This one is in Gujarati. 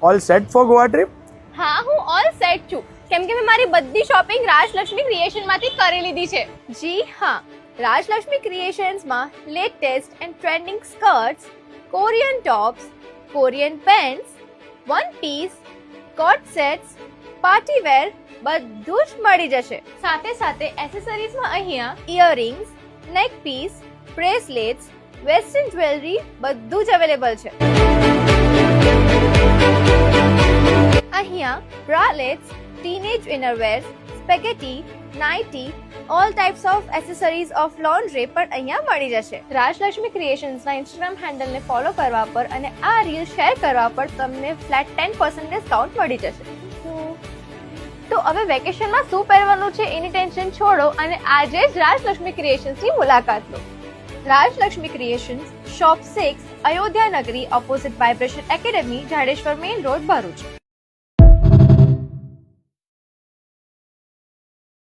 All set for Goa trip? હા, હું ઓલ સેટ છું કેમ કે મેં મારી બધી શોપિંગ રાજલક્ષ્મી ક્રિએશનમાંથી કરી લીધી છે. જી હા, રાજલક્ષ્મી ક્રિએશન્સમાં latest and trending skirts, Korean tops, Korean pants, one piece, coat sets, party wear બધું જ મળી જશે. સાથે સાથે એસેસરીઝમાં અહીંયા ઇયરિંગ્સ, નેક પીસ, બ્રેસલેટ્સ, વેસ્ટર્ન જ્વેલરી બધું જ અવેલેબલ છે. અહીંયા bralettes, teenage innerwears, spaghetti, nighty, all types of accessories of laundry પણ અહીંયા મળી જશે. રાજલક્ષ્મી ક્રિએશન્સના ઇન્સ્ટાગ્રામ હેન્ડલને ફોલો કરવા પર અને આ રીલ શેર કરવા પર તમને ફ્લેટ 10% ડિસ્કાઉન્ટ મળી જશે. તો હવે વેકેશનમાં શું પહેરવાનું છે એની ટેન્શન છોડો અને આજે જ રાજલક્ષ્મી ક્રિએશન્સની મુલાકાત લો. રાજલક્ષ્મી ક્રિએશન્સ, શોપ 6, અયોધ્યા નગરી, opposite vibration academy, Jadeshwar main road, Bharuch.